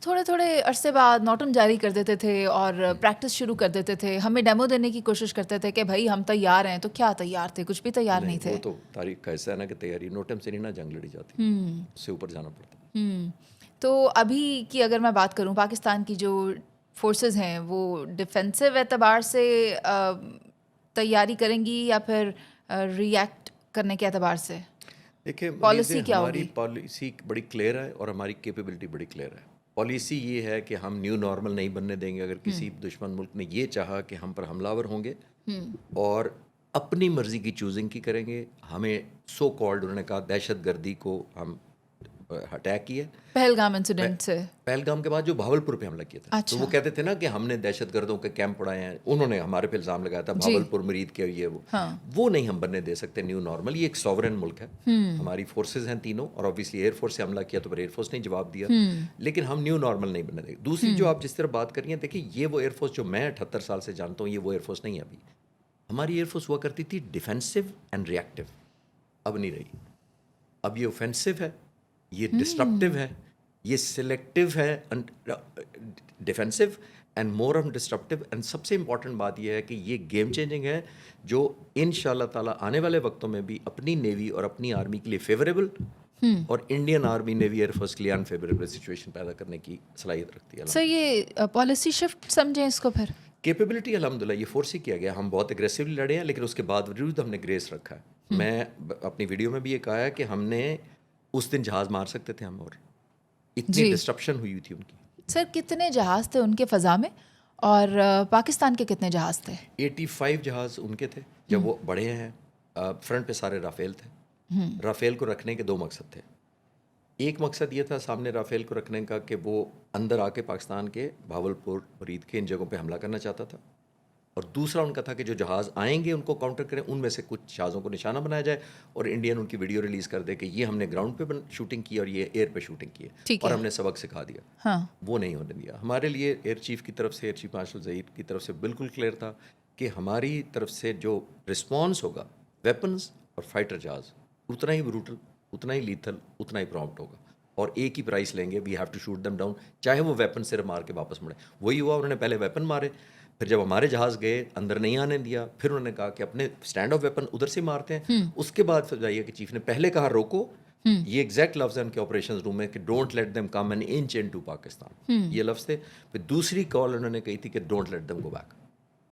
تھوڑے تھوڑے عرصے بعد نوٹن جاری کر دیتے تھے اور پریکٹس شروع کر دیتے تھے, ہمیں ڈیمو دینے کی کوشش کرتے تھے کہ بھائی ہم تیار ہیں. تو کیا تیار تھے؟ کچھ بھی تیار نہیں تھے. وہ تو تاریخ کا حصہ ہے نا کہ تیاری نوٹم سے نہیں نا جنگ لڑی جاتی, اس سے اوپر جانا پڑتا. تو ابھی کی اگر میں بات کروں, پاکستان کی جو فورسز ہیں وہ ڈیفینسو اعتبار سے تیاری کریں گی یا پھر ری ایکٹ کرنے کے اعتبار سے؟ دیکھیں پالیسی کیا ہماری ہوگی؟ پالیسی بڑی کلیئر ہے اور ہماری کیپیبلٹی بڑی کلیئر ہے. پالیسی یہ ہے کہ ہم نیو نارمل نہیں بننے دیں گے. اگر کسی دشمن ملک نے یہ چاہا کہ ہم پر حملہ ور ہوں گے اور اپنی مرضی کی چوزنگ کی کریں گے, ہمیں سو کالڈ انہوں نے کہا دہشت گردی کو ہم اٹیک کیا. پہلگام انسیڈنٹ سے پہلگام کے بعد جو بھاولپور پہ حملہ کیا تھا, تو اچھا وہ کہتے تھے نا کہ ہم نے دہشت گردوں کے کیمپ اڑائے ہیں, انہوں نے ہمارے پہ الزام لگایا تھا جی بھاولپور مرید کے یہ وہ نہیں ہم بننے دے سکتے نیو نارمل. یہ ایک سوورن ملک ہے, ہماری فورسز ہیں تینوں, اور آبویسلی ایئر فورس سے حملہ کیا تو پھر ایئر فورس نے جواب دیا, لیکن ہم نیو نارمل نہیں بننے دیں. دوسری جو آپ جس طرح بات کر رہی ہیں, دیکھیں یہ وہ ایئر فورس جو میں 78 سال سے جانتا ہوں, یہ وہ ایئر فورس نہیں ہے. ابھی ہماری ایئر فورس ہوا کرتی تھی ڈیفینسو اینڈ ری ایکٹیو, اب نہیں رہی. اب یہ اوفینسو ہے, یہ ڈسٹرپٹیو ہے, یہ سلیکٹیو ہے, defensive and more of disruptive. And سب سے امپورٹنٹ بات یہ ہے کہ یہ گیم چینجنگ ہے, جو ان شاء اللہ تعالیٰ آنے والے وقتوں میں بھی اپنی نیوی اور اپنی آرمی کے لیے فیوریبل اور Indian army navy air force کے لیے انفیوریبل سچویشن پیدا کرنے کی صلاحیت رکھتی ہے. سر یہ پالیسی شفٹ سمجھیں اس کو پھر؟ کیپیبلٹی الحمدللہ یہ فورس ہی کیا گیا. ہم بہت اگریسولی لڑے ہیں, لیکن اس کے باوجود ہم نے گریس رکھا ہے. میں اپنی ویڈیو میں بھی یہ کہا ہے کہ ہم نے اس دن جہاز مار سکتے تھے ہم, اور اتنی ڈسٹرپشن ہوئی تھی ان کی. سر کتنے جہاز تھے ان کے فضا میں اور پاکستان کے کتنے جہاز تھے؟ 85 جہاز ان کے تھے جب وہ بڑے ہیں. فرنٹ پہ سارے رافیل تھے. رافیل کو رکھنے کے 2 مقصد تھے. ایک مقصد یہ تھا سامنے رافیل کو رکھنے کا کہ وہ اندر آ کے پاکستان کے بھاولپور مرید کے ان جگہوں پہ حملہ کرنا چاہتا تھا, اور دوسرا ان کا تھا کہ جو جہاز آئیں گے ان کو کاؤنٹر کریں, ان میں سے کچھ جہازوں کو نشانہ بنایا جائے اور انڈین ان کی ویڈیو ریلیز کر دے کہ یہ ہم نے گراؤنڈ پہ شوٹنگ کی اور یہ ایئر پہ شوٹنگ کی ہے اور ہم نے سبق سکھا دیا. وہ نہیں ہونے دیا. ہمارے لیے ایئر چیف کی طرف سے, ایئر چیف مارشل ظہیر کی طرف سے بالکل کلیئر تھا کہ ہماری طرف سے جو رسپانس ہوگا ویپنز اور فائٹر جہاز اتنا ہی بروٹل, اتنا ہی لیتھل, اتنا ہی پرومپٹ ہوگا, اور ایک ہی پرائس لیں گے. We have to shoot them down, چاہے وہ ویپن صرف مار کے واپس مڑے. وہی ہوا, انہوں نے پہلے ویپن مارے, پھر جب ہمارے جہاز گئے اندر نہیں آنے دیا, پھر انہوں نے کہا کہ اپنے اسٹینڈ آف ویپن ادھر سے مارتے ہیں. اس کے بعد پھر جائیے کہ چیف نے پہلے کہا روکو, یہ ایگزیکٹ لفظ ہے ان کے آپریشن روم میں کہ don't let them come N inch into Pakistan, یہ لفظ تھے. پھر دوسری کال انہوں نے کہی تھی کہ don't let them go back.